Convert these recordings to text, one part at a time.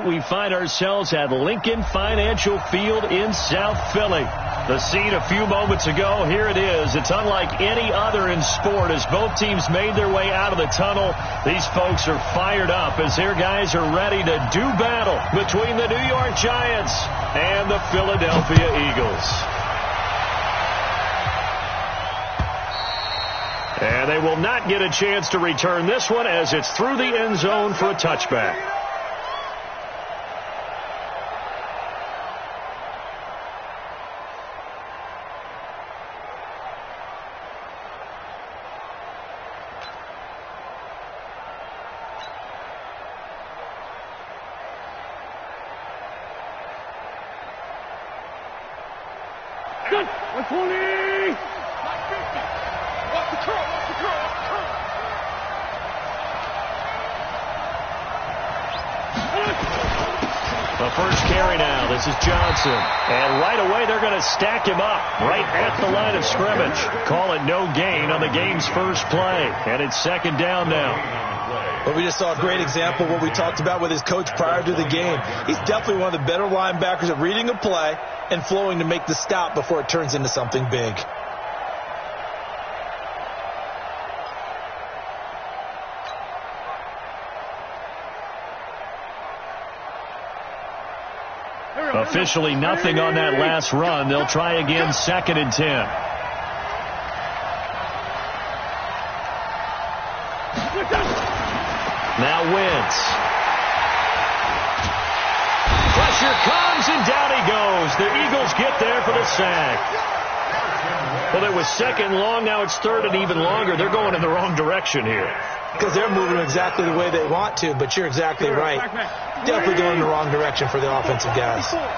8, we find ourselves at Lincoln Financial Field in South Philly. The scene a few moments ago, here it is. It's unlike any other in sport as both teams made their way out of the tunnel. These folks are fired up as their guys are ready to do battle between the New York Giants and the Philadelphia Eagles. And they will not get a chance to return this one as it's through the end zone for a touchback. The first carry now. This is Johnson. And right away, they're going to stack him up right at the line of scrimmage. Call it no gain on the game's first play. And it's second down now. Well, we just saw a great example of what we talked about with his coach prior to the game. He's definitely one of the better linebackers at reading a play and flowing to make the stop before it turns into something big. Officially nothing on that last run. They'll try again, 2nd and 10. Now Wentz. Pressure comes, and down he goes. The Eagles get there for the sack. Well, it was 2nd long. Now it's 3rd and even longer. They're going in the wrong direction here. Because they're moving exactly the way they want to, but you're exactly right. Definitely going in the wrong direction for the offensive guys. They're not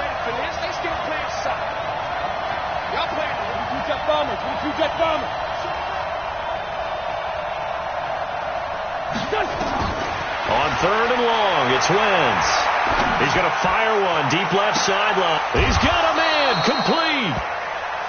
ready for this. They still playing soccer. Y'all playing with two bombers. On 3rd and long, it's Wentz. He's going to fire one deep left sideline. He's got a man complete.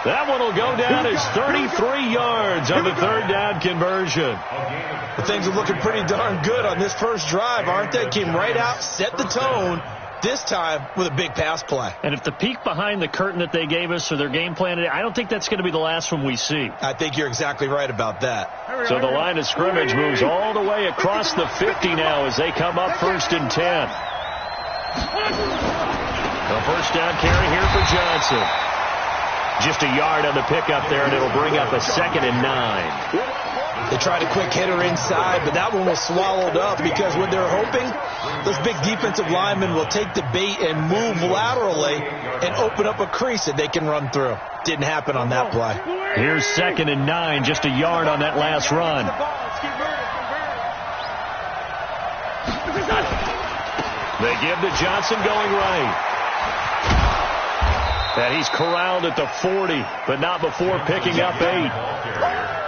That one will go down as 33 yards on the 3rd down conversion. Well, things are looking pretty darn good on this first drive, aren't they? Came right out, set the tone, this time with a big pass play. And if the peek behind the curtain that they gave us or their game plan, I don't think that's going to be the last one we see. I think you're exactly right about that. So the line of scrimmage moves all the way across the 50 now as they come up 1st and 10. The first down carry here for Johnson. Just a yard on the pickup there, and it'll bring up a 2nd and 9. They tried a quick hitter inside, but that one was swallowed up because what they're hoping, those big defensive linemen will take the bait and move laterally and open up a crease that they can run through. Didn't happen on that play. Here's 2nd and 9, just a yard on that last run. They give to Johnson going right. And he's corralled at the 40, but not before picking up 8.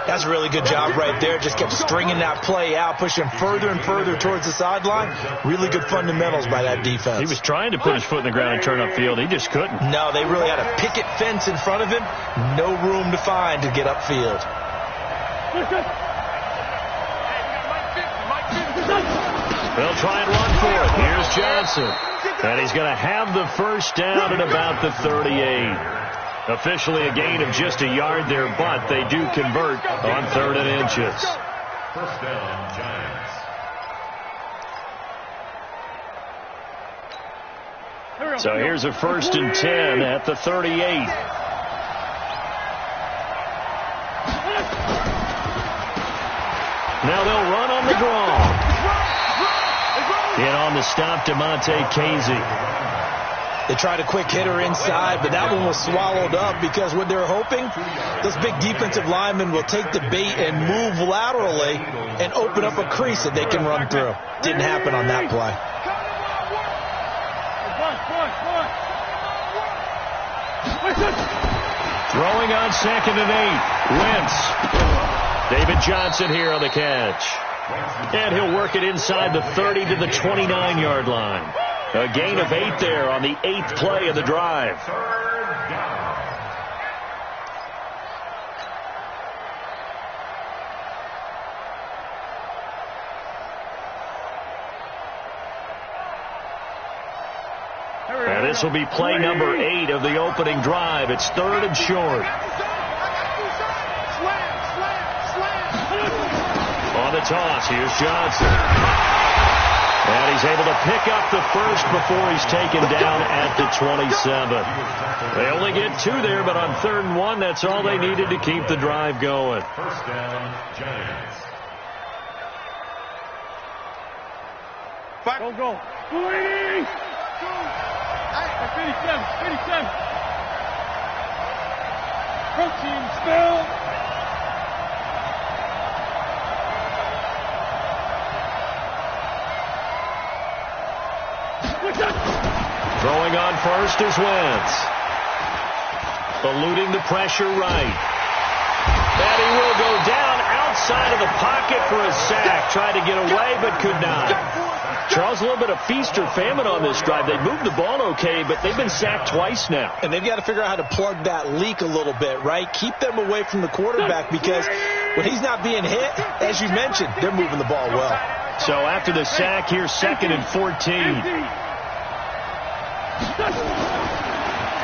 That's a really good job right there. Just kept stringing that play out, pushing further and further towards the sideline. Really good fundamentals by that defense. He was trying to put his foot in the ground and turn upfield. He just couldn't. No, they really had a picket fence in front of him. No room to find to get upfield. They'll try and run for it. Here's Johnson. And he's going to have the first down at about the 38. Officially a gain of just a yard there, but they do convert on 3rd and inches. First down, Giants. So here's a 1st and 10 at the 38. Now they'll run on the draw. And on the stop, DeMonte Casey. They tried a quick hitter inside, but that one was swallowed up because what they're hoping, those big defensive linemen will take the bait and move laterally and open up a crease that they can run through. Didn't happen on that play. Throwing on 2nd and 8. Wentz. David Johnson here on the catch. And he'll work it inside the 30 to the 29-yard line. A gain of 8 there on the 8th play of the drive. And this will be play number 8 of the opening drive. It's 3rd and short. On the toss, here's Johnson. And he's able to pick up the first before he's taken down at the 27. They only get 2 there, but on 3rd and 1, that's all they needed to keep the drive going. First down, Giants. Go, go. 57. 57. Protein spill. Throwing on first is Wentz. Eluding the pressure right. And he will go down outside of the pocket for a sack. Tried to get away, but could not. Charles, a little bit of feast or famine on this drive. They moved the ball okay, but they've been sacked twice now. And they've got to figure out how to plug that leak a little bit, right? Keep them away from the quarterback because when he's not being hit, as you mentioned, they're moving the ball well. So after the sack, here's 2nd and 14.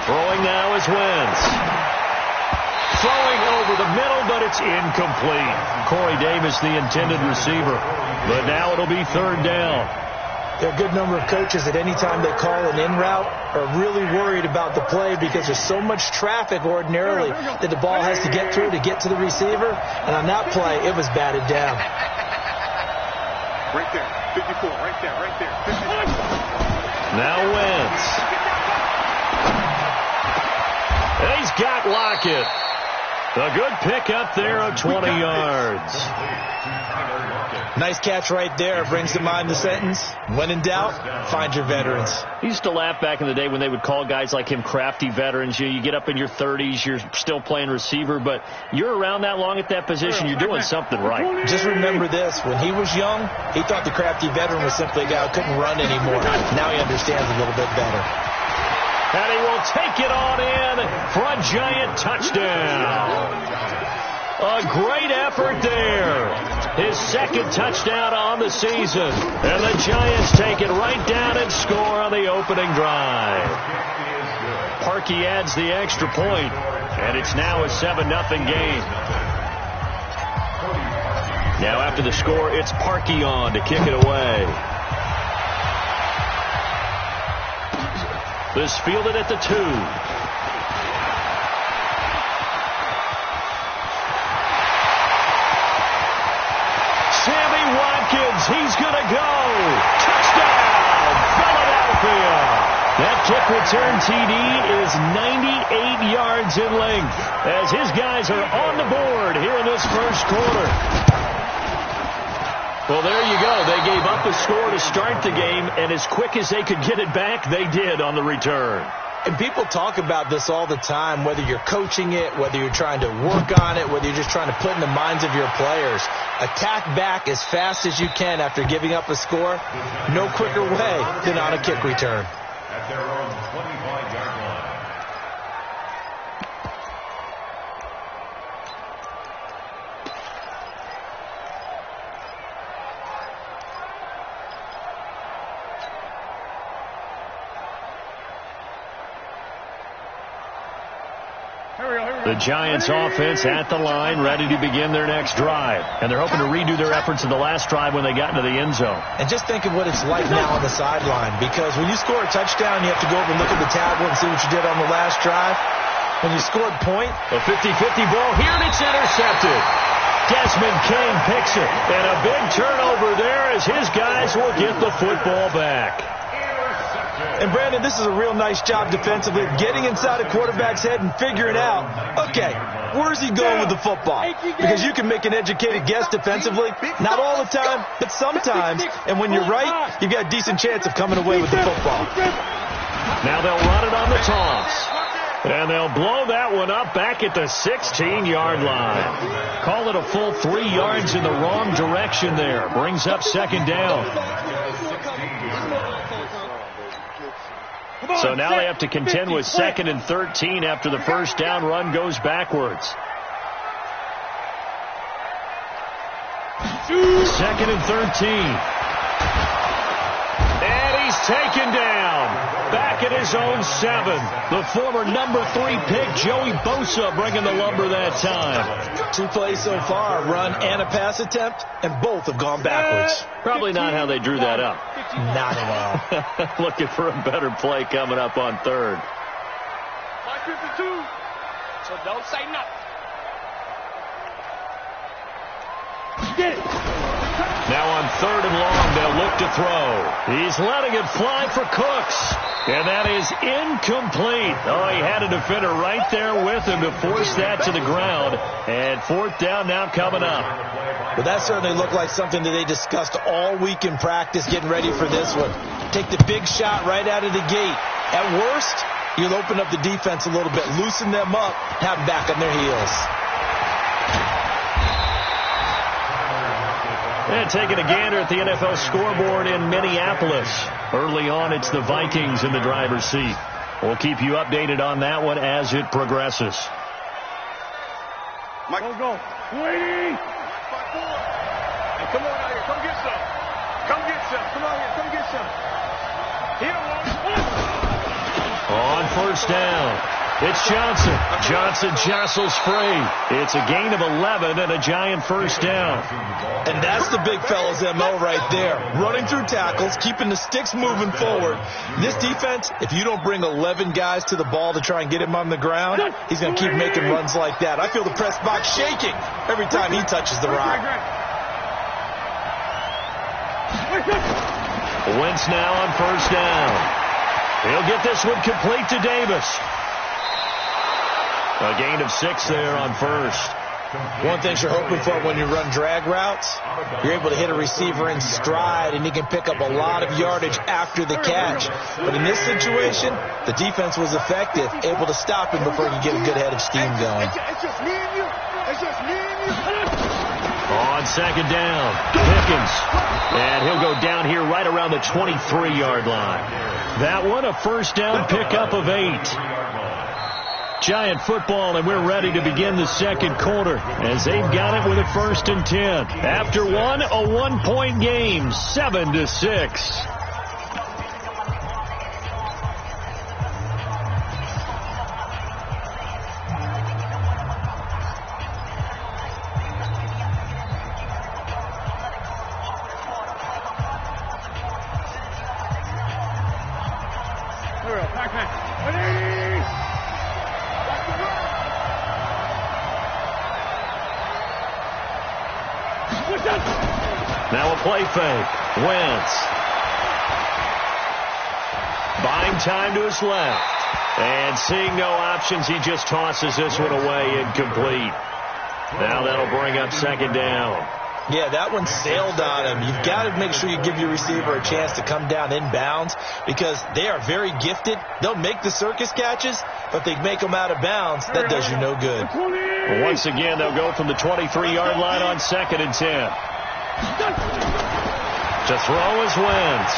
Throwing now is Wentz. Throwing over the middle, but it's incomplete. Corey Davis, the intended receiver. But now it'll be 3rd down. There are a good number of coaches at any time they call an in route are really worried about the play because there's so much traffic ordinarily that the ball has to get through to get to the receiver. And on that play, it was batted down. Right there. 54. Right there. 54. Now Wentz. And he's got Lockett. A good pick up there of 20 yards. Nice catch right there. Brings to mind the sentence, when in doubt, find your veterans. I used to laugh back in the day when they would call guys like him crafty veterans. You get up in your 30s, you're still playing receiver, but you're around that long at that position, you're doing something right. Just remember this. When he was young, he thought the crafty veteran was simply a guy who couldn't run anymore. Now he understands a little bit better. And he will take it on in for a Giant touchdown. A great effort there. His 2nd touchdown on the season. And the Giants take it right down and score on the opening drive. Parkey adds the extra point, and it's now a 7-0 game. Now after the score, it's Parkey on to kick it away. This fielded at the 2. Sammy Watkins, he's going to go. Touchdown, Philadelphia. That kick return TD is 98 yards in length as his guys are on the board here in this first quarter. Well, there you go. They gave up a score to start the game, and as quick as they could get it back, they did on the return. And people talk about this all the time, whether you're coaching it, whether you're trying to work on it, whether you're just trying to put in the minds of your players. Attack back as fast as you can after giving up a score. No quicker way than on a kick return. At their own 25-yard line. The Giants offense at the line, ready to begin their next drive. And they're hoping to redo their efforts in the last drive when they got into the end zone. And just think of what it's like now on the sideline, because when you score a touchdown, you have to go over and look at the tablet and see what you did on the last drive. When you scored point. A 50-50 ball here, and it's intercepted. Desmond King picks it. And a big turnover there as his guys will get the football back. And, Brandon, this is a real nice job defensively, getting inside a quarterback's head and figuring out, okay, where's he going with the football? Because you can make an educated guess defensively, not all the time, but sometimes. And when you're right, you've got a decent chance of coming away with the football. Now they'll run it on the toss. And they'll blow that one up back at the 16-yard line. Call it a full 3 yards in the wrong direction there. Brings up 2nd down. So now they have to contend with 2nd and 13 after the first down run goes backwards. 2nd and 13. And he's taken down. Back it his own 7. The former number 3 pick, Joey Bosa, bringing the lumber that time. 2 plays so far, run and a pass attempt, and both have gone backwards. Probably not how they drew that up. Not at all. Looking for a better play coming up on 3rd. 52. So don't say nothing. Get it. Now on 3rd and long, they'll look to throw. He's letting it fly for Cooks. And that is incomplete. Oh, he had a defender right there with him to force that to the ground. And 4th down now coming up. Well, that certainly looked like something that they discussed all week in practice getting ready for this one. Take the big shot right out of the gate. At worst, you'll open up the defense a little bit, loosen them up, have them back on their heels. And taking a gander at the NFL scoreboard in Minneapolis. Early on, it's the Vikings in the driver's seat. We'll keep you updated on that one as it progresses. Mike, go. Waiting. Hey, come on out here. Come get some. Come get some. Come on here. Come get some. Here, on 1st down. It's Johnson. Johnson jostles free. It's a gain of 11 and a giant 1st down. And that's the big fella's MO right there. Running through tackles, keeping the sticks moving forward. This defense, if you don't bring 11 guys to the ball to try and get him on the ground, he's going to keep making runs like that. I feel the press box shaking every time he touches the rock. Wentz now on 1st down. He'll get this one complete to Davis. A gain of 6 there on 1st. One thing you're hoping for when you run drag routes, you're able to hit a receiver in stride and he can pick up a lot of yardage after the catch. But in this situation, the defense was effective, able to stop him before he could get a good head of steam going. It's just me and you. It's just me and you. On 2nd down, Pickens. And he'll go down here right around the 23-yard line. That one a 1st down pickup of 8. Giant football, and we're ready to begin the 2nd quarter as they've got it with a 1st and 10. After one, a 1-point game, 7-6. Now a play fake. Wentz. Buying time to his left. And seeing no options, he just tosses this one away incomplete. Now that'll bring up 2nd down. Yeah, that one sailed on him. You've got to make sure you give your receiver a chance to come down inbounds because they are very gifted. They'll make the circus catches, but they make them out of bounds. That does you no good. Well, once again, they'll go from the 23-yard line on 2nd and 10. To throw is Wentz.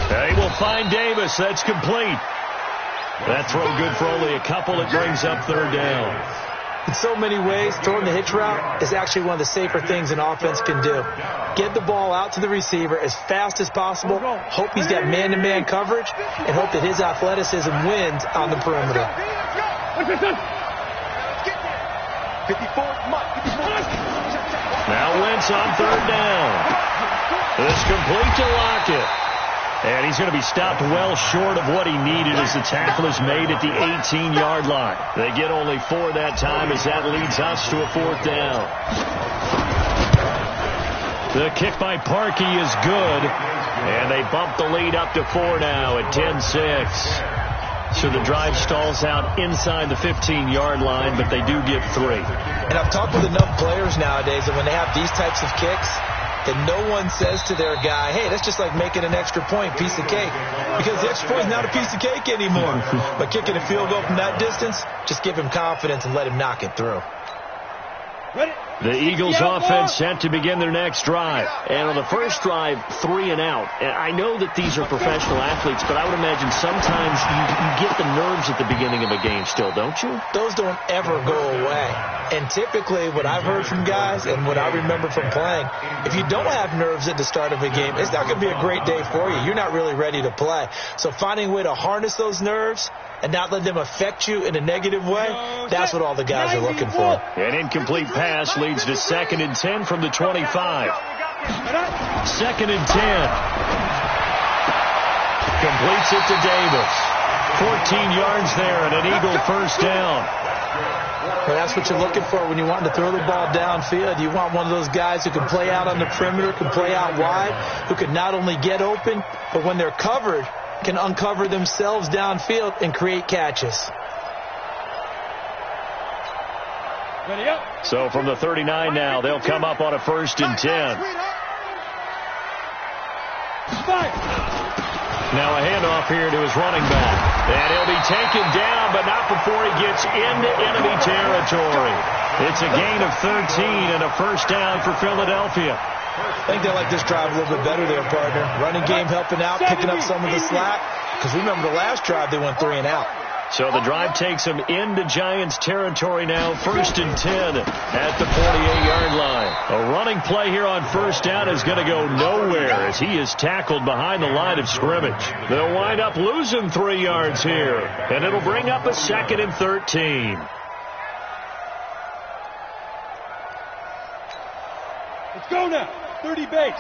They will find Davis. That's complete. That throw good for only a couple. It brings up 3rd down. In so many ways, throwing the hitch route is actually one of the safer things an offense can do. Get the ball out to the receiver as fast as possible, hope he's got man-to-man coverage, and hope that his athleticism wins on the perimeter. Now Wentz on 3rd down. It's complete to Lockett. And he's going to be stopped well short of what he needed as the tackle is made at the 18-yard line. They get only 4 that time as that leads us to a 4th down. The kick by Parkey is good. And they bump the lead up to 4 now at 10-6. So the drive stalls out inside the 15-yard line, but they do get 3. And I've talked with enough players nowadays that when they have these types of kicks, that no one says to their guy, hey, that's just like making an extra point, piece of cake. Because the extra point is not a piece of cake anymore. But kicking a field goal from that distance, just give him confidence and let him knock it through. Ready? The Eagles offense set to begin their next drive. And on the first drive, 3 and out. And I know that these are professional athletes, but I would imagine sometimes you get the nerves at the beginning of a game still, don't you? Those don't ever go away. And typically what I've heard from guys and what I remember from playing, if you don't have nerves at the start of a game, it's not going to be a great day for you. You're not really ready to play. So finding a way to harness those nerves and not let them affect you in a negative way, that's what all the guys are looking for. An incomplete pass leads to 2nd and 10 from the 25. 2nd and 10. Completes it to Davis. 14 yards there and an Eagle first down. Well, that's what you're looking for when you want to throw the ball downfield. You want one of those guys who can play out on the perimeter, can play out wide, who can not only get open, but when they're covered, can uncover themselves downfield and create catches. So from the 39 now, they'll come up on a 1st and 10. Now a handoff here to his running back. And he'll be taken down, but not before he gets into enemy territory. It's a gain of 13 and a first down for Philadelphia. I think they like this drive a little bit better there, partner. Running game helping out, picking up some of the slack. Because remember the last drive, they went 3 and out. So the drive takes him into Giants territory now, 1st and 10 at the 48-yard line. A running play here on first down is going to go nowhere as he is tackled behind the line of scrimmage. They'll wind up losing 3 yards here, and it'll bring up a 2nd and 13. Let's go now. 30 base.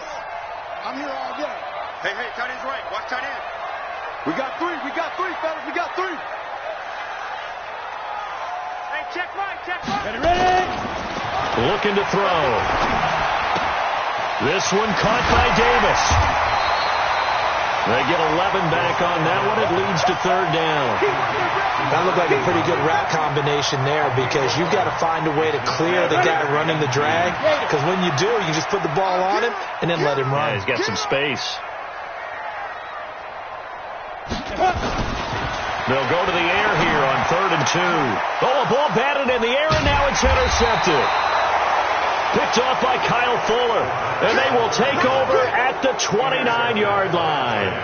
I'm here all day. Hey, tight end's right. Watch tight end. We got 3, fellas. We got 3. Hey, check right. Ready? Looking to throw. This one caught by Davis. They get 11 back on that one. It leads to 3rd down. That looked like a pretty good route combination there because you've got to find a way to clear the guy running the drag. Because when you do, you just put the ball on him and then let him run. Yeah, he's got some space. They'll go to the air here on 3rd and 2. Oh, a ball batted in the air, and now it's intercepted. Picked off by Kyle Fuller, and they will take over at the 29-yard line.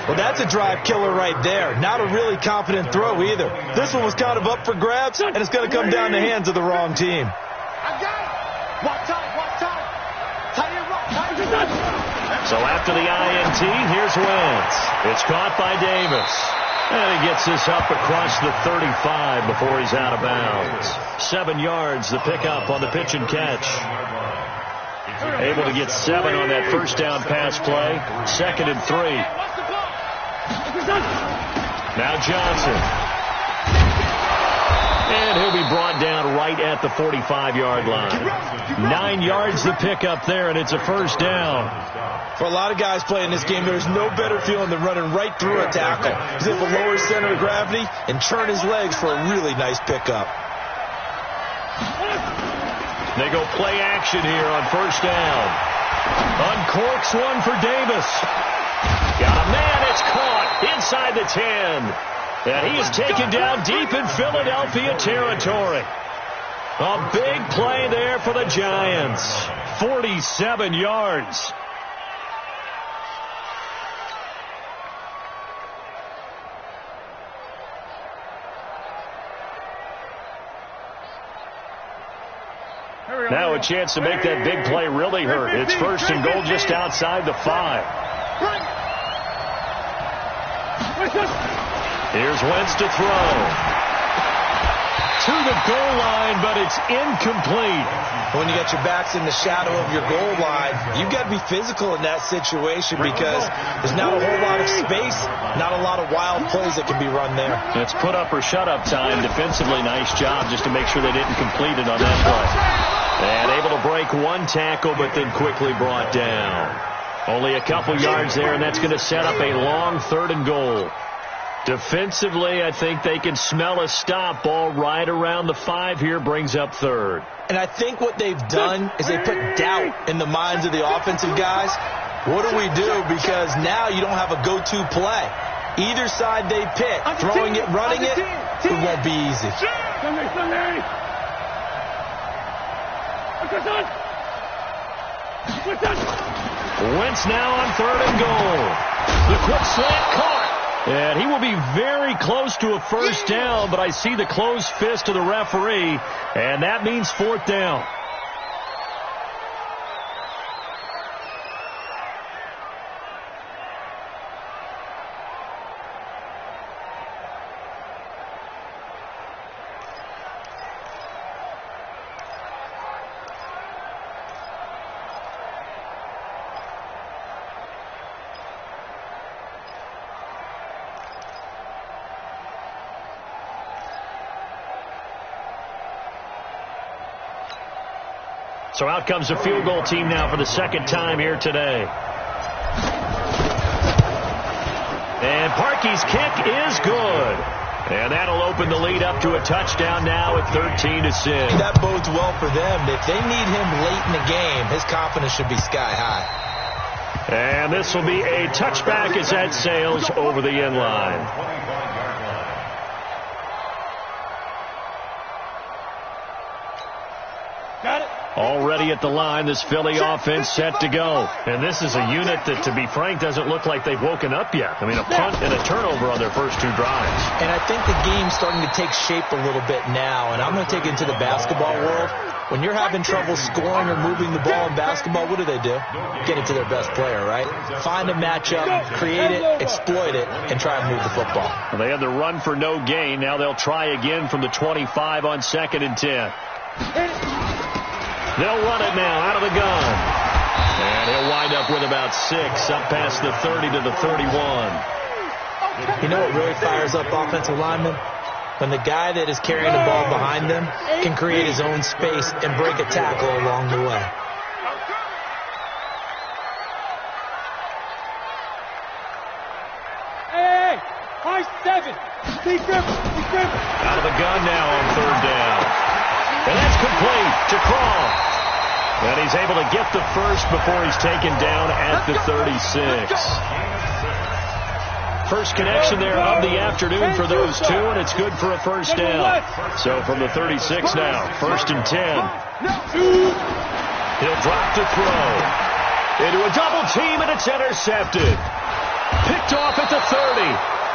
Well, that's a drive killer right there. Not a really confident throw either. This one was kind of up for grabs, and it's going to come down the hands of the wrong team. I got it. Watch time. Tight end right. So after the INT, here's Wentz. It's caught by Davis. And he gets this up across the 35 before he's out of bounds. 7 yards, the pickup on the pitch and catch. Able to get 7 on that first down pass play. 2nd and 3. Now Johnson. And he'll be brought down right at the 45-yard line. 9 yards the pickup there, and it's a first down. For a lot of guys playing this game, there's no better feeling than running right through a tackle. He's able to lower his center of gravity and turn his legs for a really nice pickup. They go play action here on first down. Uncorks one for Davis. Got a man, it's caught inside the 10. And he is taken down deep in Philadelphia territory. A big play there for the Giants. 47 yards. Now a chance to make that big play really hurt. It's 1st and goal just outside the 5. Here's Wentz to throw. To the goal line, but it's incomplete. When you got your backs in the shadow of your goal line, you've got to be physical in that situation because there's not a whole lot of space, not a lot of wild plays that can be run there. It's put up or shut up time. Defensively, nice job just to make sure they didn't complete it on that play. And able to break one tackle, but then quickly brought down. Only a couple yards there, and that's going to set up a long 3rd and goal. Defensively, I think they can smell a stop. Ball right around the 5 here, brings up 3rd. And I think what they've done is they put doubt in the minds of the offensive guys. What do we do? Because now you don't have a go-to play. Either side they pick, throwing it, running it, it won't be easy. Wentz now on 3rd and goal. The quick slant caught. And he will be very close to a first down, but I see the closed fist of the referee, and that means 4th down. So out comes the field goal team now for the 2nd time here today. And Parkey's kick is good. And that'll open the lead up to a touchdown now at 13-6. That bodes well for them. If they need him late in the game, his confidence should be sky high. And this will be a touchback as that sails over the end line. Got it. Already at the line, this Philly offense set to go. And this is a unit that, to be frank, doesn't look like they've woken up yet. I mean, a punt and a turnover on their first 2 drives. And I think the game's starting to take shape a little bit now. And I'm going to take it into the basketball world. When you're having trouble scoring or moving the ball in basketball, what do? Get it to their best player, right? Find a matchup, create it, exploit it, and try and move the football. Well, they had the run for no gain. Now they'll try again from the 25 on 2nd and 10. They'll run it now out of the gun. And he'll wind up with about 6 up past the 30 to the 31. You know what really fires up offensive linemen? When the guy that is carrying the ball behind them can create his own space and break a tackle along the way. Hey, high 7. Out of the gun now on 3rd down. And that's complete to Crawl. And he's able to get the first before he's taken down at the 36. First connection there of the afternoon for those 2, and it's good for a first down. So from the 36 now, 1st and 10. He'll drop to throw. Into a double team, and it's intercepted. Picked off at the 30.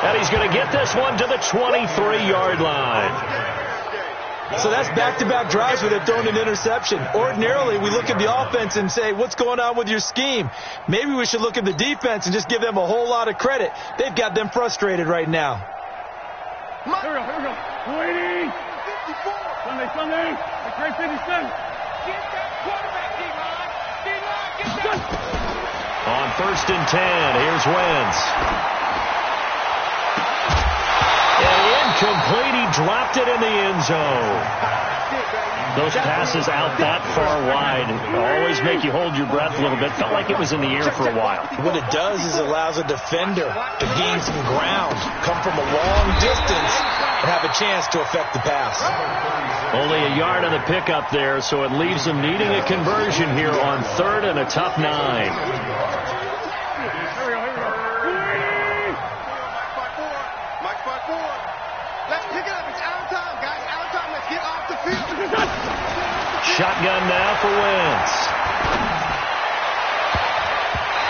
And he's going to get this one to the 23-yard line. So that's back-to-back drives where they've thrown an interception. Ordinarily, we look at the offense and say, what's going on with your scheme? Maybe we should look at the defense and just give them a whole lot of credit. They've got them frustrated right now. Here we go. 280. 54. Sunday. Great 57. Get that quarterback, D-line. D-line, get that. On 1st and 10, here's Wentz. Incomplete. He dropped it in the end zone. Those passes out that far wide always make you hold your breath a little bit. Felt like it was in the air for a while. What it does is it allows a defender to gain some ground, come from a long distance, and have a chance to affect the pass. Only a yard on the pickup there, so it leaves them needing a conversion here on 3rd and a tough 9. Shotgun now for Wentz.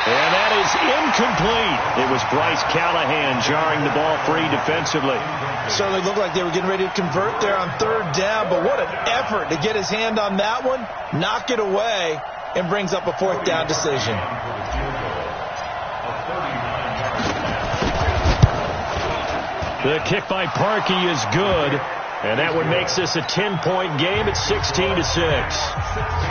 And that is incomplete. It was Bryce Callahan jarring the ball free defensively. Certainly looked like they were getting ready to convert there on 3rd down, but what an effort to get his hand on that one, knock it away, and brings up a 4th down decision. The kick by Parkey is good. And that one makes this a 10-point game at 16-6.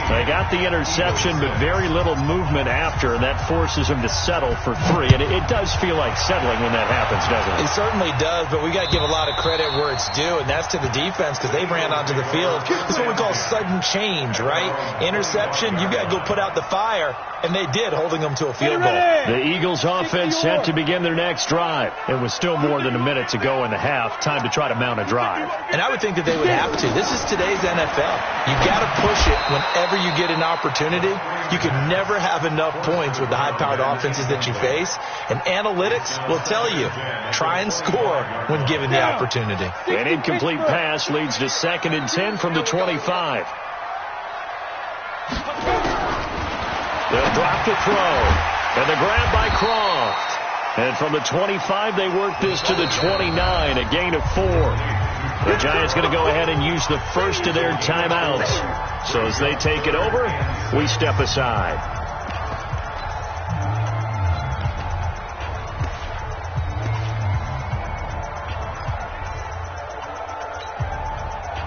They got the interception, but very little movement after, and that forces them to settle for 3. And it does feel like settling when that happens, doesn't it? It certainly does, but we got to give a lot of credit where it's due, and that's to the defense because they ran onto the field. It's what we call sudden change, right? Interception, you got to go put out the fire, and they did, holding them to a field goal. The Eagles offense set to begin their next drive. It was still more than a minute to go in the half. Time to try to mount a drive. And I would think that they would have to. This is today's NFL. You got to push it whenever you get an opportunity. You can never have enough points with the high-powered offenses that you face. And analytics will tell you, try and score when given the opportunity. An incomplete pass leads to 2nd and 10 from the 25. They'll drop the throw. And the grab by Croft. And from the 25, they work this to the 29, a gain of 4. The Giants going to go ahead and use the first of their timeouts. So as they take it over, we step aside.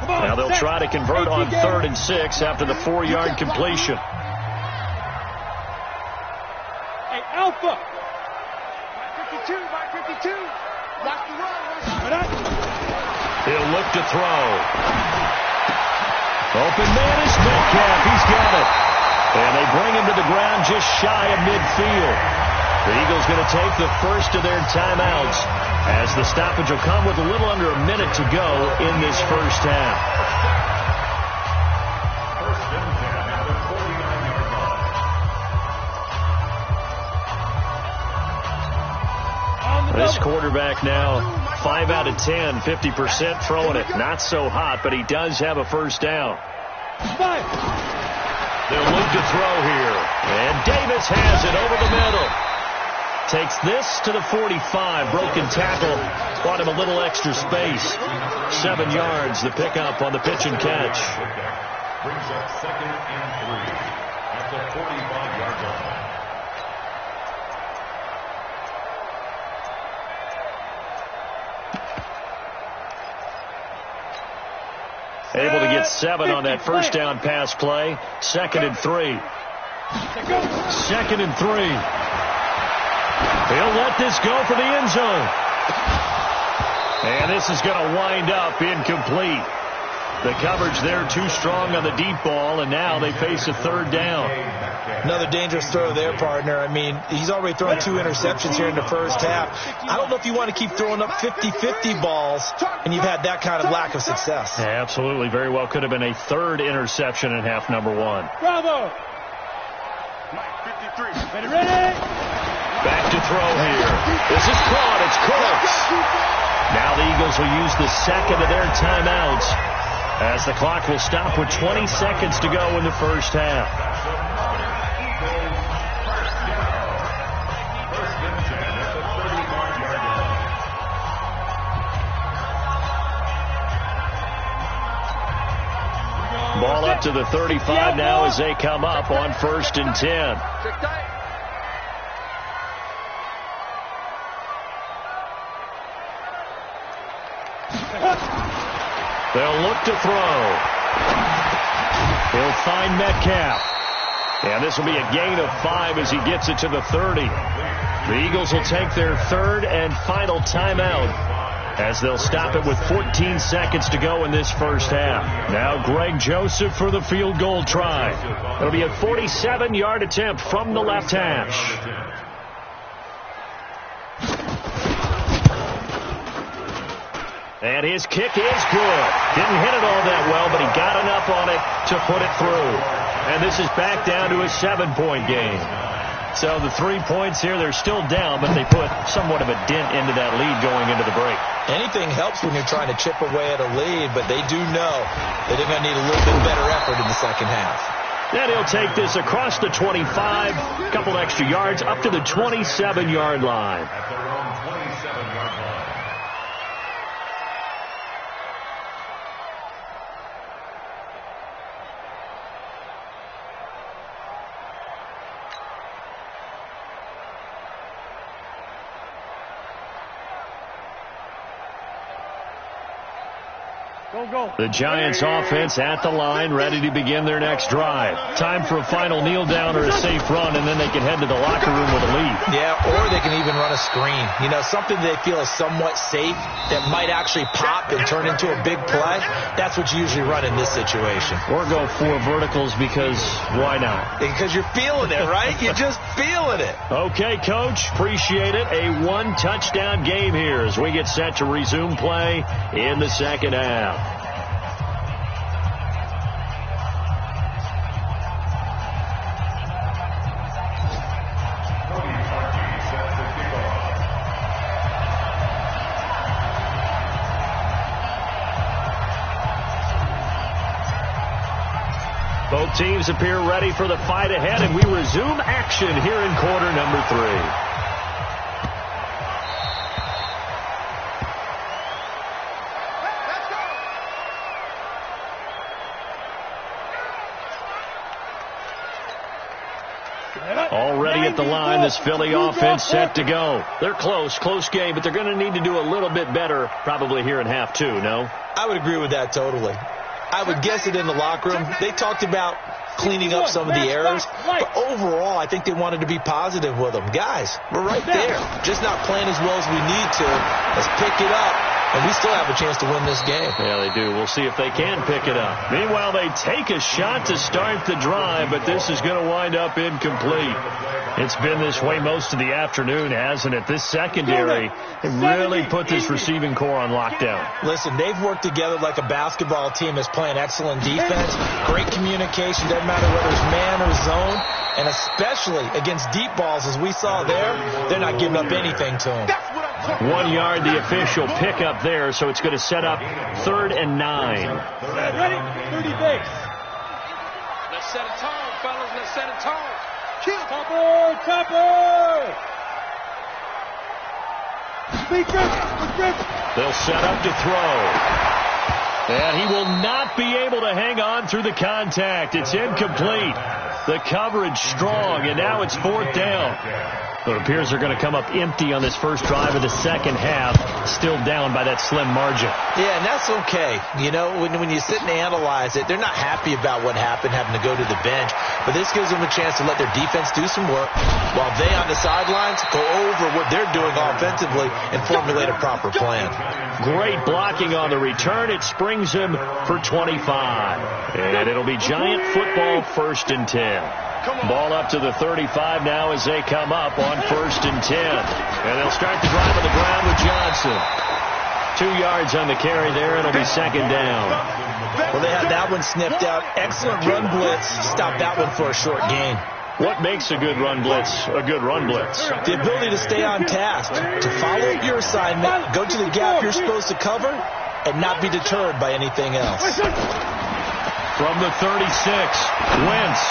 Now they'll try to convert on 3rd and 6 after the 4-yard completion. Hey, Alpha! 52, by 52. Watch the run. He'll look to throw. Open man is Metcalf. He's got it. And they bring him to the ground just shy of midfield. The Eagles going to take the first of their timeouts as the stoppage will come with a little under a minute to go in this first half. First and 10 at the 49-yard line. This quarterback now 5 out of 10, 50% throwing it. Not so hot, but he does have a first down. They'll look to throw here. And Davis has it over the middle. Takes this to the 45. Broken tackle. Bought him a little extra space. 7 yards, the pickup on the pitch and catch. Brings up 2nd and 3 at the 45-yard line. Able to get 7 on that first down pass play. 2nd and 3. 2nd and 3. He'll let this go for the end zone. And this is going to wind up incomplete. The coverage there too strong on the deep ball, and now they face a 3rd down. Another dangerous throw there, partner. I mean, he's already thrown 2 interceptions here in the first half. I don't know if you want to keep throwing up 50-50 balls, and you've had that kind of lack of success. Yeah, absolutely. Very well could have been a 3rd interception in half number 1. Bravo! 53. Ready? Back to throw here. This is caught. It's Cooks. Now the Eagles will use the second of their timeouts as the clock will stop with 20 seconds to go in the first half. First and 10 at the 35-yard line. Ball up to the 35 now as they come up on 1st and 10. They'll look to throw. He'll find Metcalf. And this will be a gain of 5 as he gets it to the 30. The Eagles will take their 3rd and final timeout as they'll stop it with 14 seconds to go in this first half. Now Greg Joseph for the field goal try. It'll be a 47-yard attempt from the left hash. And his kick is good. Didn't hit it all that well, but he got enough on it to put it through. And this is back down to a 7-point game. So the 3 points here, they're still down, but they put somewhat of a dent into that lead going into the break. Anything helps when you're trying to chip away at a lead, but they do know that they're going to need a little bit better effort in the second half. Then he'll take this across the 25, a couple extra yards, up to the 27-yard line. At their own 27-yard line. The Giants offense at the line, ready to begin their next drive. Time for a final kneel down or a safe run, and then they can head to the locker room with a lead. Yeah, or they can even run a screen. You know, something they feel is somewhat safe that might actually pop and turn into a big play. That's what you usually run in this situation. Or go 4 verticals because why not? Because you're feeling it, right? You're just feeling it. Okay, Coach, appreciate it. A 1-touchdown game here as we get set to resume play in the second half. Both teams appear ready for the fight ahead, and we resume action here in quarter number 3. Already at the line, this Philly offense set to go. They're close game, but they're going to need to do a little bit better probably here in half 2, no? I would agree with that totally. I would guess it in the locker room. They talked about cleaning up some of the errors, but overall, I think they wanted to be positive with them. Guys, we're right there. Just not playing as well as we need to. Let's pick it up, and we still have a chance to win this game. Yeah, they do. We'll see if they can pick it up. Meanwhile, they take a shot to start the drive, but this is going to wind up incomplete. It's been this way most of the afternoon, hasn't it? This secondary really put this receiving core on lockdown. Listen, they've worked together like a basketball team that's playing excellent defense, great communication, doesn't matter whether it's man or zone, and especially against deep balls, as we saw there, they're not giving up anything to them. 1 yard, the official pickup there, so it's going to set up 3rd and 9. Ready? 30 base. Let's set a tone, fellas. Let's set a tone. Topper! They'll set up to throw. And he will not be able to hang on through the contact. It's incomplete. The coverage strong, and now it's 4th down. It appears they're going to come up empty on this first drive of the second half, still down by that slim margin. Yeah, and that's okay. You know, when you sit and analyze it, they're not happy about what happened, having to go to the bench. But this gives them a chance to let their defense do some work while they on the sidelines go over what they're doing offensively and formulate a proper plan. Great blocking on the return. It springs him for 25. And it'll be Giant football 1st and 10. Ball up to the 35 now as they come up on 1st and 10. And they'll start the drive on the ground with Johnson. 2 yards on the carry there. It'll be 2nd down. Well, they had that one snipped out. Excellent run blitz. Stop that one for a short gain. What makes a good run blitz a good run blitz? The ability to stay on task, to follow up your assignment, go to the gap you're supposed to cover, and not be deterred by anything else. From the 36, Wentz.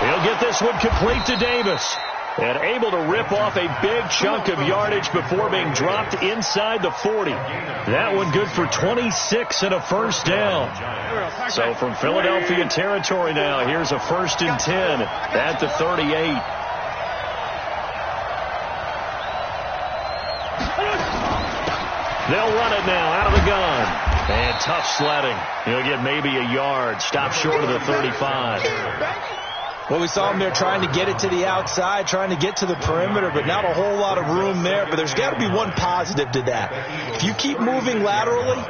He'll get this one complete to Davis. And able to rip off a big chunk of yardage before being dropped inside the 40. That one good for 26 and a 1st down. So from Philadelphia territory now, here's a 1st and 10 at the 38. They'll run it now out of the gun. And tough sledding. He'll get maybe a yard. Stop short of the 35. Well, we saw him there trying to get it to the outside, trying to get to the perimeter, but not a whole lot of room there. But there's got to be one positive to that. If you keep moving laterally,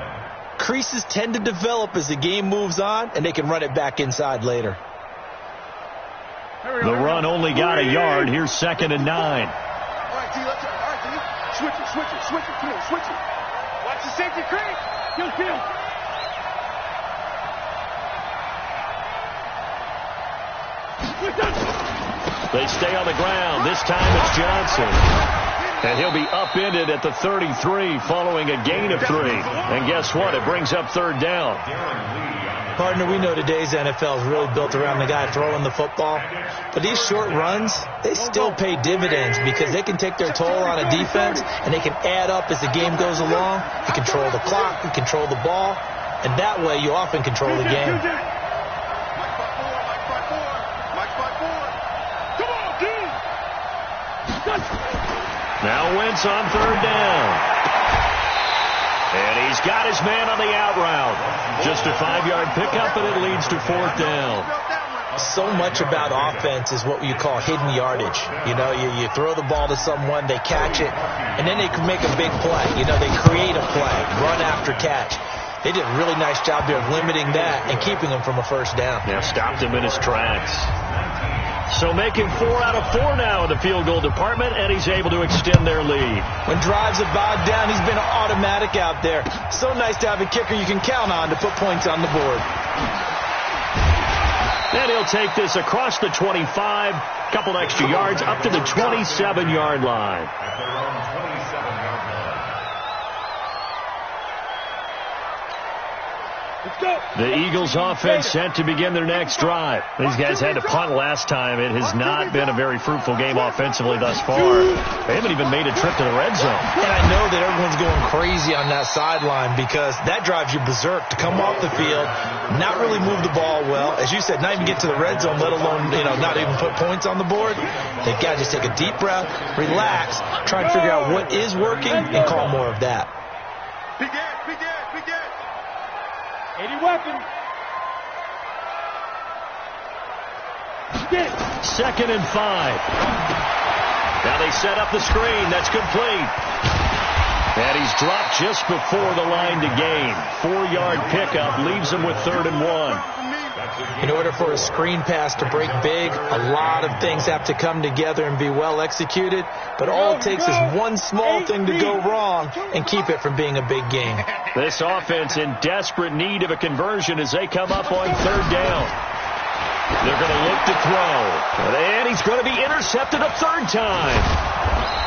creases tend to develop as the game moves on, and they can run it back inside later. The run only got a yard. Here's 2nd and 9. All right, D. Switch it. Come on, switch it. Watch the safety creep. Kill. They stay on the ground. This time it's Johnson. And he'll be upended at the 33 following a gain of 3. And guess what? It brings up 3rd down. Partner, we know today's NFL is really built around the guy throwing the football. But these short runs, they still pay dividends because they can take their toll on a defense and they can add up as the game goes along. You control the clock, you control the ball, and that way you often control the game. Now Wentz on 3rd down. And he's got his man on the out route. Just a 5-yard pickup, and it leads to 4th down. So much about offense is what you call hidden yardage. You know, you throw the ball to someone, they catch it, and then they can make a big play. You know, they create a play, run after catch. They did a really nice job there of limiting that and keeping him from a 1st down. Yeah, stopped him in his tracks. So making 4 out of 4 now in the field goal department, and he's able to extend their lead. When drives are bogged down, he's been automatic out there. So nice to have a kicker you can count on to put points on the board. And he'll take this across the 25, couple extra yards up to the 27-yard line. The Eagles offense set to begin their next drive. These guys had to punt last time. It has not been a very fruitful game offensively thus far. They haven't even made a trip to the red zone. And I know that everyone's going crazy on that sideline because that drives you berserk to come off the field, not really move the ball well. As you said, not even get to the red zone, let alone, not even put points on the board. They've got to just take a deep breath, relax, try and figure out what is working and call more of that. Big Ed. 80 weapon. 2nd and 5. Now they set up the screen. That's complete. And he's dropped just before the line to gain. 4-yard pickup leaves him with 3rd and 1. In order for a screen pass to break big, a lot of things have to come together and be well executed. But all it takes is one small thing to go wrong and keep it from being a big game. This offense in desperate need of a conversion as they come up on 3rd down. They're going to look to throw. And he's going to be intercepted a 3rd time.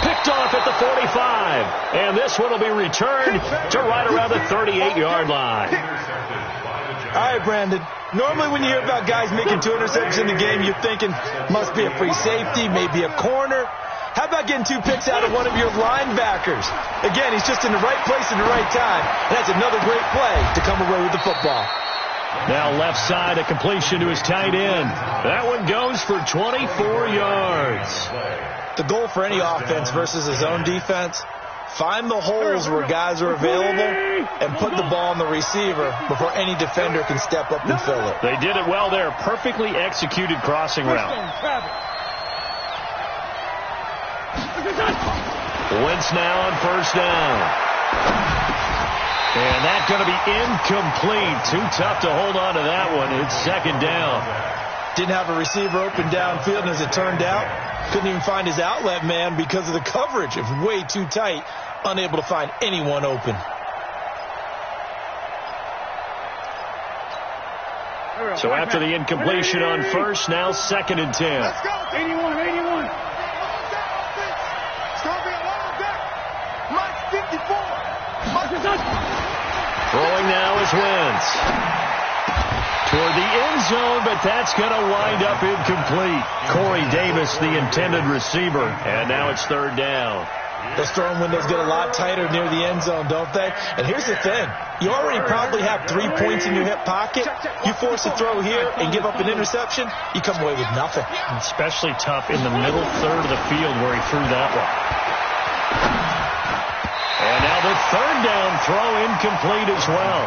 Picked off at the 45. And this one will be returned to right around the 38-yard line. All right, Brandon. Normally when you hear about guys making 2 interceptions in the game, you're thinking must be a free safety, maybe a corner. How about getting 2 picks out of one of your linebackers? Again, he's just in the right place at the right time. And that's another great play to come away with the football. Now left side, a completion to his tight end. That one goes for 24 yards. The goal for any offense versus his own defense, find the holes where guys are available and put the ball on the receiver before any defender can step up and fill it. They did it well there. Perfectly executed crossing route. Wentz now on 1st down. And that's going to be incomplete. Too tough to hold on to that one. It's 2nd down. Didn't have a receiver open downfield, and as it turned out, couldn't even find his outlet man because of the coverage. It was way too tight, unable to find anyone open. So after the incompletion on 1st, now 2nd and 10. Let's go. 81. Throwing now is Wentz. Toward the end zone, but that's going to wind up incomplete. Corey Davis, the intended receiver, and now it's 3rd down. Those throwing windows get a lot tighter near the end zone, don't they? And here's the thing. You already probably have 3 points in your hip pocket. You force a throw here and give up an interception, you come away with nothing. Especially tough in the middle third of the field where he threw that one. And now the 3rd down throw incomplete as well.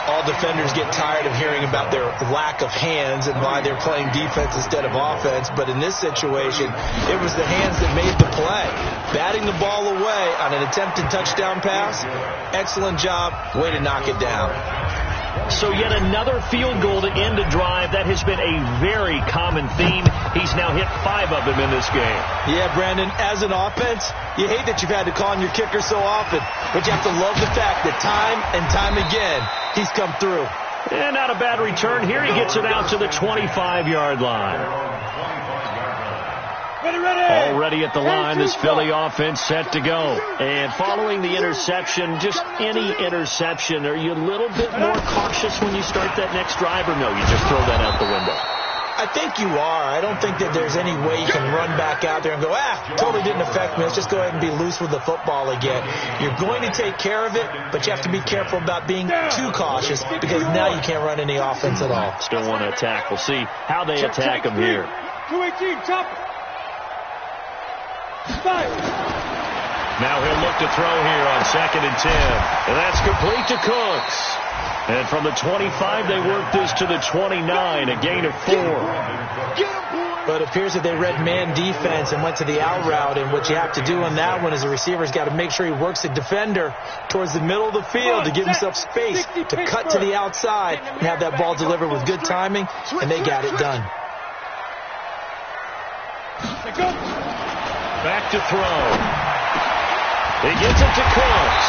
All defenders get tired of hearing about their lack of hands and why they're playing defense instead of offense. But in this situation, it was the hands that made the play. Batting the ball away on an attempted touchdown pass. Excellent job. Way to knock it down. So yet another field goal to end a drive. That has been a very common theme. He's now hit 5 of them in this game. Yeah, Brandon, as an offense, you hate that you've had to call on your kicker so often, but you have to love the fact that time and time again, he's come through. And not a bad return. Here he gets it out to the 25-yard line. Already at the line, this Philly offense set to go. And following the interception, just any interception, are you a little bit more cautious when you start that next drive, or no, you just throw that out the window? I think you are. I don't think that there's any way you can run back out there and go, totally didn't affect me. Let's just go ahead and be loose with the football again. You're going to take care of it, but you have to be careful about being too cautious because now you can't run any offense at all. Still want to attack. We'll see how they attack him here. 218, top. Now he'll look to throw here on 2nd and 10. And that's complete to Cooks. And from the 25, they work this to the 29, a gain of 4. But it appears that they read man defense and went to the out route. And what you have to do on that one is the receiver's got to make sure he works the defender towards the middle of the field to give himself space to cut to the outside and have that ball delivered with good timing. And they got it done. Back to throw. He gets it to Cooks.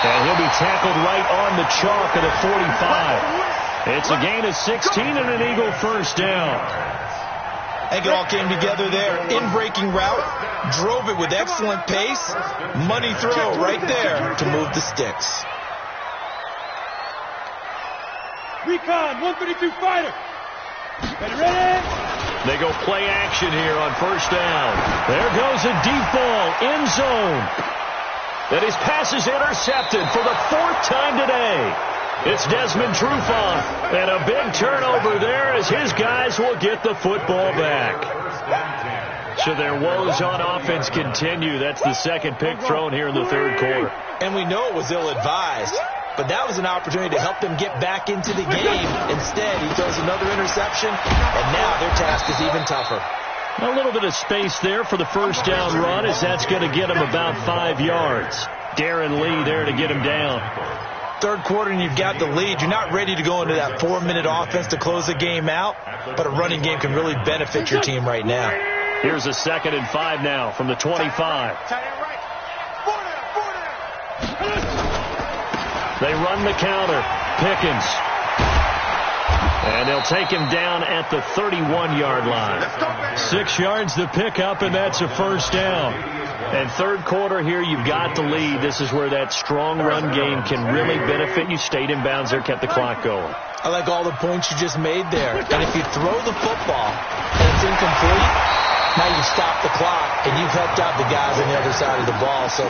And he'll be tackled right on the chalk of the 45. It's a gain of 16 and an Eagle 1st down. I think it all came together there. In-breaking route, drove it with excellent pace. Money throw right there to move the sticks. Recon, 132 fighter. Ready? They go play action here on first down. There goes a deep ball, end zone. And his pass is intercepted for the 4th time today. It's Desmond Trufant. And a big turnover there as his guys will get the football back. So their woes on offense continue. That's the second pick thrown here in the 3rd quarter. And we know it was ill-advised, but that was an opportunity to help them get back into the game. Instead, he throws another interception, and now their task is even tougher. A little bit of space there for the first down run, as that's going to get him about 5 yards. Darren Lee there to get him down. 3rd quarter and you've got the lead. You're not ready to go into that 4-minute offense to close the game out, but a running game can really benefit your team right now. Here's a 2nd and 5 now from the 25. They run the counter. Pickens. And they'll take him down at the 31-yard line. 6 yards to pick up, and that's a first down. And 3rd quarter here, you've got the lead. This is where that strong run game can really benefit you. Stayed in bounds there, kept the clock going. I like all the points you just made there. And if you throw the football and it's incomplete, now you stop the clock, and you've helped out the guys on the other side of the ball. So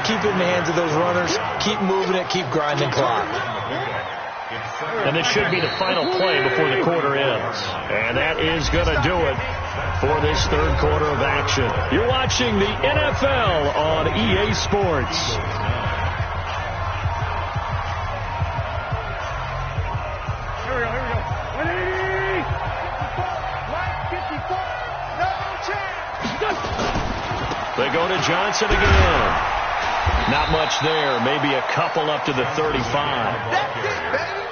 keep it in the hands of those runners. Keep moving it. Keep grinding clock. And this should be the final play before the quarter ends. And that is going to do it for this 3rd quarter of action. You're watching the NFL on EA Sports. Here we go. 180! 54! No chance! They go to Johnson again. Not much there. Maybe a couple up to the 35.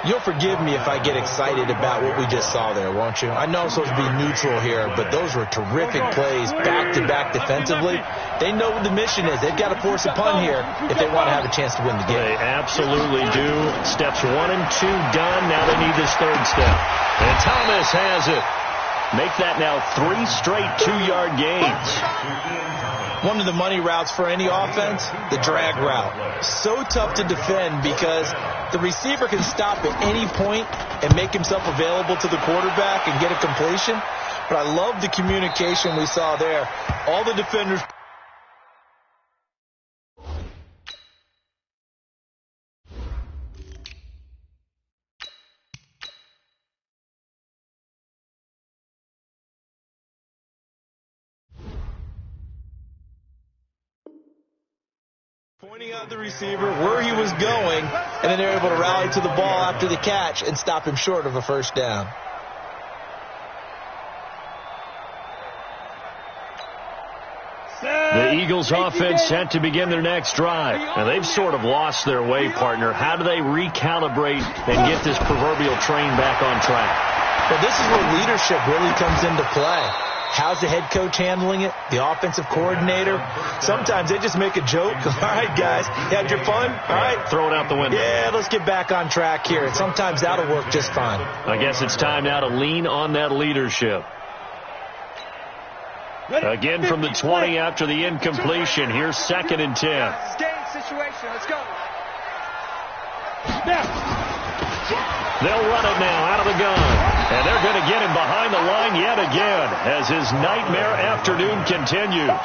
You'll forgive me if I get excited about what we just saw there, won't you? I know I'm supposed to be neutral here, but those were terrific plays back-to-back defensively. They know what the mission is. They've got to force a punt here if they want to have a chance to win the game. They absolutely do. Steps 1 and 2 done. Now they need this 3rd step. And Thomas has it. Make that now 3 straight 2-yard gains. One of the money routes for any offense, the drag route. So tough to defend because the receiver can stop at any point and make himself available to the quarterback and get a completion. But I love the communication we saw there. All the defenders... pointing out the receiver where he was going, and then they're able to rally to the ball after the catch and stop him short of a first down. The Eagles offense set to begin their next drive. And they've sort of lost their way, partner. How do they recalibrate and get this proverbial train back on track? Well, this is where leadership really comes into play. How's the head coach handling it? The offensive coordinator? Sometimes they just make a joke. All right, guys, you had your fun? All right. Throw it out the window. Yeah, let's get back on track here. And sometimes that'll work just fine. I guess it's time now to lean on that leadership. Again from the 20 after the incompletion. Here's 2nd and 10. Game situation. Let's go. They'll run it now out of the gun. And they're going to get him behind the line yet again as his nightmare afternoon continues.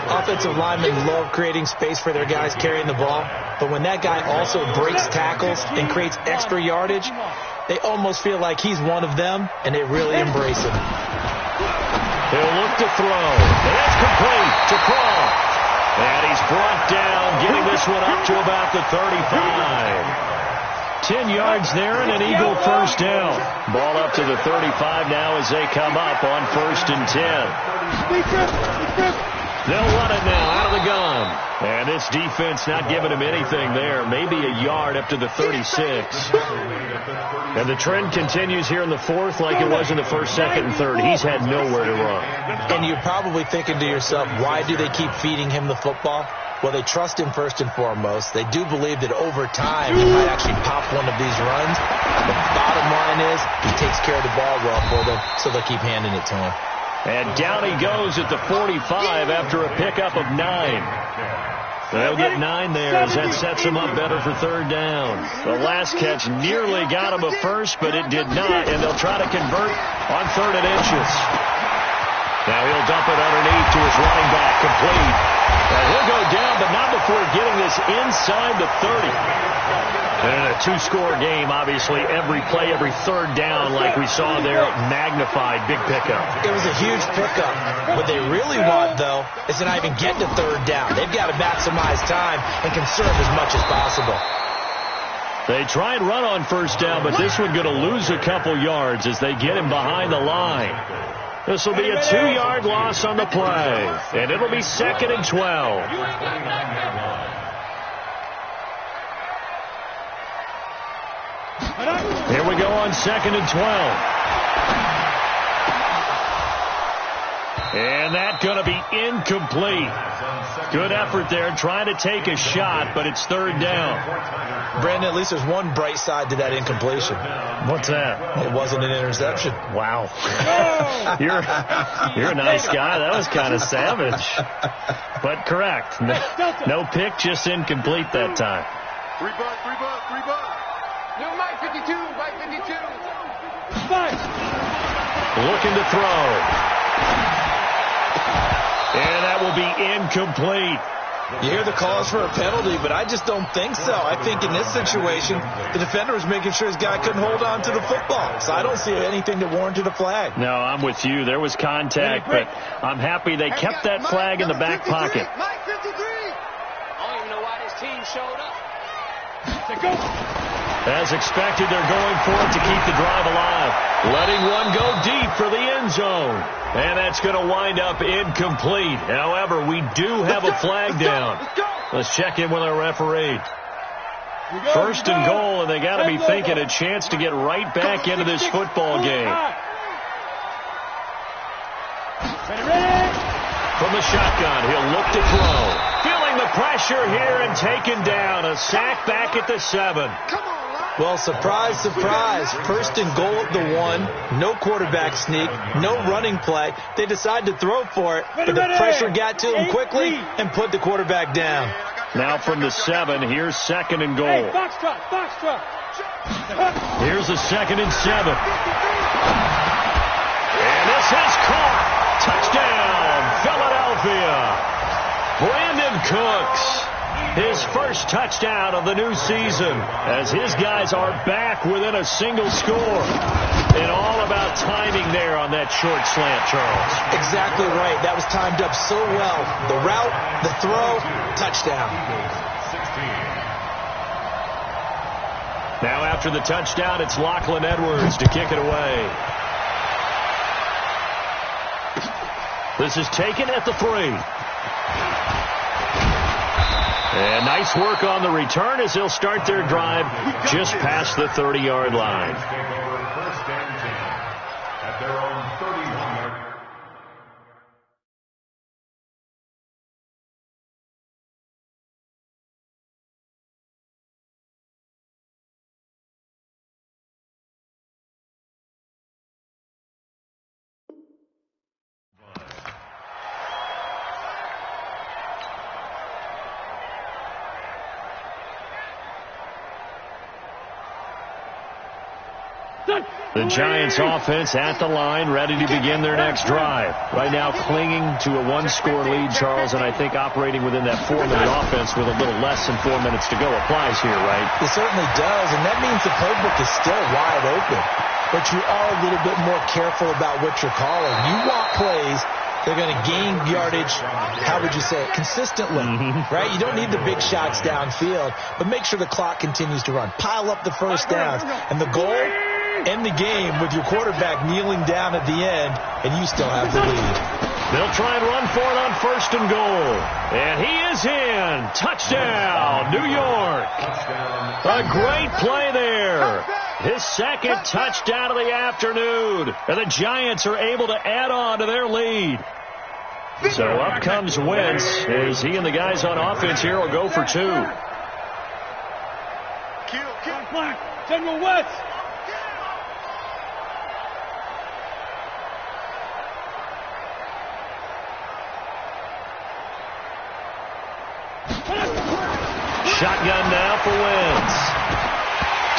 Offensive linemen love creating space for their guys carrying the ball. But when that guy also breaks tackles and creates extra yardage, they almost feel like he's one of them, and they really embrace him. He'll look to throw. And that's complete to Crawl. And he's brought down, getting this one up to about the 35. 10 yards there and an Eagle first down. Ball up to the 35 now as they come up on 1st and 10. They'll run it now out of the gun. And this defense not giving him anything there. Maybe a yard up to the 36. And the trend continues here in the 4th like it was in the 1st, 2nd, and 3rd. He's had nowhere to run. And you're probably thinking to yourself, why do they keep feeding him the football? Well, they trust him first and foremost. They do believe that over time he might actually pop one of these runs. The bottom line is he takes care of the ball well for them, so they'll keep handing it to him. And down he goes at the 45 after a pickup of 9. They'll get 9 there as that sets them up better for third down. The last catch nearly got him a first, but it did not, and they'll try to convert on 3rd and inches. Now he'll dump it underneath to his running back, complete. And he'll go down, but not before getting this inside the 30. And a 2-score game, obviously, every play, every third down, like we saw there, magnified, big pickup. It was a huge pickup. What they really want, though, is to not even get to third down. They've got to maximize time and conserve as much as possible. They try and run on first down, but this one going to lose a couple yards as they get him behind the line. This will be a 2-yard loss on the play, and it'll be 2nd and 12. Here we go on 2nd and 12. And that's going to be incomplete. Good effort there trying to take a shot, but it's 3rd down. Brandon, at least there's one bright side to that incompletion. What's that? It wasn't an interception. Wow. You're a nice guy. That was kind of savage. But correct. No pick, just incomplete that time. 3 bucks. New Mike 52, Mike 52. Looking to throw. And that will be incomplete. You hear the calls for a penalty, but I just don't think so. I think in this situation, the defender was making sure his guy couldn't hold on to the football. So I don't see anything that warranted a flag. No, I'm with you. There was contact, but I'm happy they kept that flag in the back pocket. Mike 53. I don't even know why this team showed up. As expected, they're going for it to keep the drive alive. Letting one go deep for the end zone. And that's going to wind up incomplete. However, we do have a flag down. Let's check in with our referee. 1st and goal, and they got to be thinking a chance to get right back into this football game. From the shotgun, he'll look to throw. Feeling the pressure here and taken down. A sack back at the 7. Well, surprise, surprise. 1st and goal at the 1. No quarterback sneak. No running play. They decide to throw for it, but the pressure got to him quickly and put the quarterback down. Now from the 7, here's 2nd and goal. Here's a 2nd and 7. And this is caught. Touchdown, Philadelphia. Brandon Cooks. His first touchdown of the new season as his guys are back within a single score. And all about timing there on that short slant, Charles. Exactly right. That was timed up so well. The route, the throw, touchdown. Now after the touchdown, it's Lachlan Edwards to kick it away. This is taken at the 3. And nice work on the return as they'll start their drive just past the 30-yard line. At their own 31-yard. The Giants offense at the line, ready to begin their next drive. Right now clinging to a 1-score lead, Charles, and I think operating within that 4-minute offense with a little less than 4 minutes to go applies here, right? It certainly does, and that means the playbook is still wide open. But you are a little bit more careful about what you're calling. You want plays they're going to gain yardage, how would you say it, consistently, right? You don't need the big shots downfield, but make sure the clock continues to run. Pile up the first downs, and the goal, end the game with your quarterback kneeling down at the end, and you still have the lead. They'll try and run for it on 1st and goal. And he is in. Touchdown, New York. A great play there. His 2nd touchdown of the afternoon. And the Giants are able to add on to their lead. So up comes Wentz as he and the guys on offense here will go for 2. General Wentz. Shotgun now for Wentz.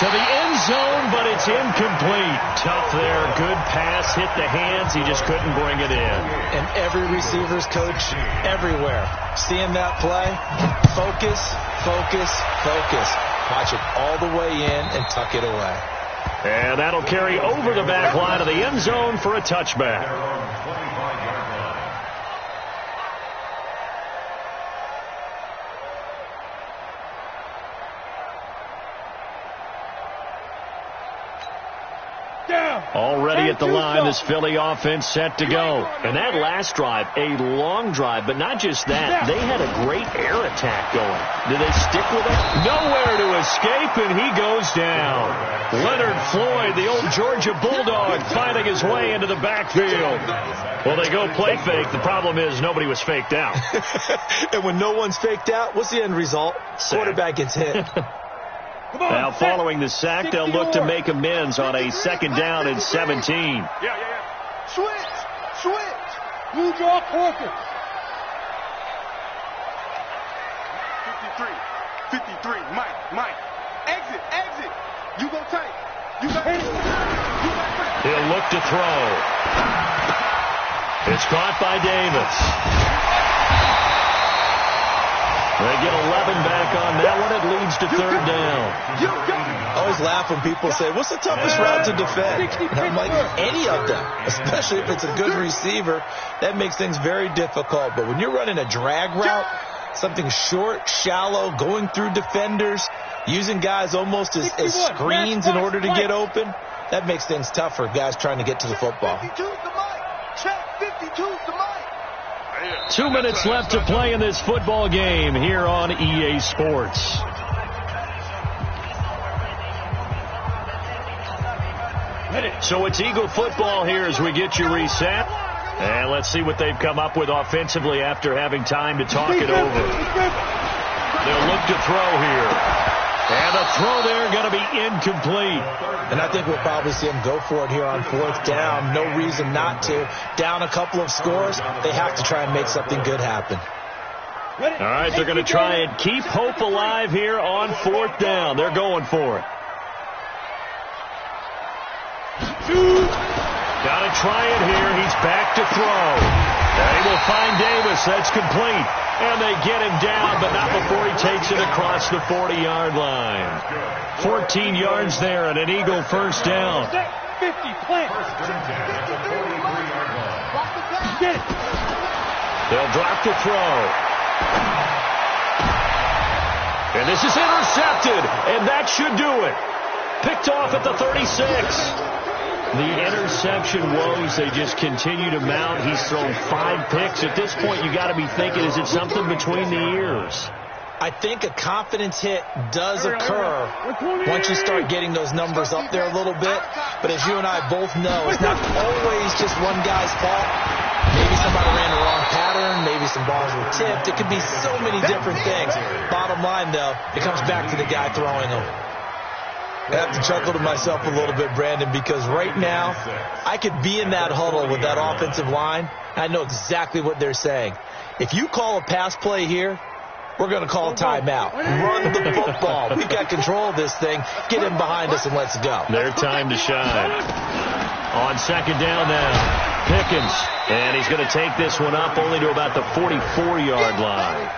To the end zone, but it's incomplete. Tough there. Good pass. Hit the hands. He just couldn't bring it in. And every receiver's coach everywhere, seeing that play, focus, focus, focus. Watch it all the way in and tuck it away. And that'll carry over the back line of the end zone for a touchback. Already at the line, this Philly offense set to go. And that last drive, a long drive, but not just that. They had a great air attack going. Did they stick with it? Nowhere to escape, and he goes down. Leonard Floyd, the old Georgia Bulldog, finding his way into the backfield. Well, they go play fake. The problem is nobody was faked out. And when no one's faked out, what's the end result? Quarterback gets hit. Now, following the sack, they'll look to make amends on a 2nd down and 17. Yeah. Switch. Move your focus. 53. Mike. Exit. You go tight. You got it. He'll look to throw. It's caught by Davis. They get 11 back on that one. It leads to 3rd down. I always laugh when people say, what's the toughest route to defend? And I'm like, any of them, especially if it's a good receiver. That makes things very difficult. But when you're running a drag route, something short, shallow, going through defenders, using guys almost as screens in order to get open, that makes things tough for guys trying to get to the football. 2 minutes left to play in this football game here on EA Sports. So it's Eagle football here as we get you reset. And let's see what they've come up with offensively after having time to talk it over. They'll look to throw here. And the throw there going to be incomplete. And I think we'll probably see them go for it here on 4th down. No reason not to. Down a couple of scores, they have to try and make something good happen. All right, they're going to try and keep hope alive here on 4th down. They're going for it. Got to try it here. He's back to throw. They will find Davis. That's complete. And they get him down, but not before he takes it across the 40-yard line. 14 yards there and an Eagle 1st down. 50, plant. They'll drop the throw. And this is intercepted, and that should do it. Picked off at the 36. The interception woes, they just continue to mount. He's thrown 5 picks. At this point, you got to be thinking, is it something between the ears? I think a confidence hit does occur once you start getting those numbers up there a little bit. But as you and I both know, it's not always just one guy's fault. Maybe somebody ran the wrong pattern. Maybe some balls were tipped. It could be so many different things. Bottom line, though, it comes back to the guy throwing them. I have to chuckle to myself a little bit, Brandon, because right now I could be in that huddle with that offensive line. I know exactly what they're saying. If you call a pass play here, we're going to call a timeout. Run the football. We've got control of this thing. Get in behind us and let's go. Their time to shine. On 2nd down now, Pickens. And he's going to take this one up only to about the 44-yard line.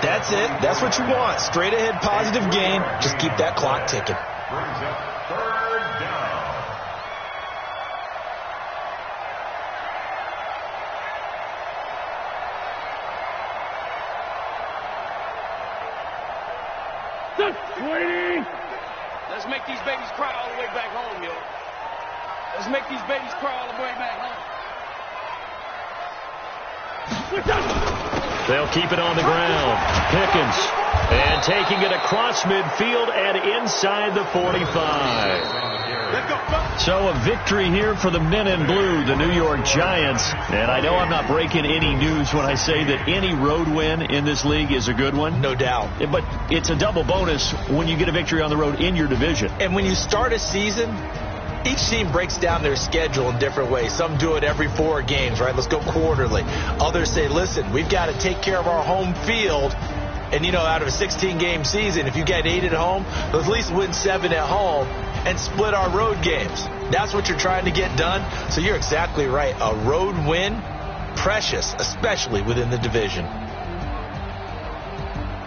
That's it. That's what you want. Straight ahead positive gain. Just keep that clock ticking. Brings up 3rd down. Let's make these babies cry all the way back home, yo. Let's make these babies cry all the way back home. They'll keep it on the ground. Pickens. And taking it across midfield and inside the 45. So a victory here for the men in blue, the New York Giants. And I know I'm not breaking any news when I say that any road win in this league is a good one. No doubt. But it's a double bonus when you get a victory on the road in your division. And when you start a season, each team breaks down their schedule in different ways. Some do it every 4 games, right? Let's go quarterly. Others say, listen, we've got to take care of our home field And, out of a 16-game season, if you get 8 at home, at least win 7 at home and split our road games. That's what you're trying to get done. So you're exactly right. A road win, precious, especially within the division.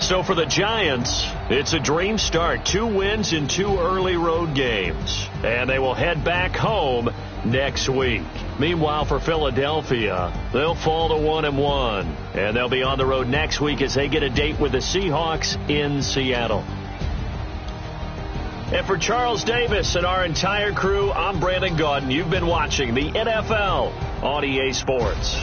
So for the Giants, it's a dream start. 2 wins in 2 early road games. And they will head back home next week. Meanwhile, for Philadelphia, they'll fall to 1-1. And they'll be on the road next week as they get a date with the Seahawks in Seattle. And for Charles Davis and our entire crew, I'm Brandon Gaudin. You've been watching the NFL on EA Sports.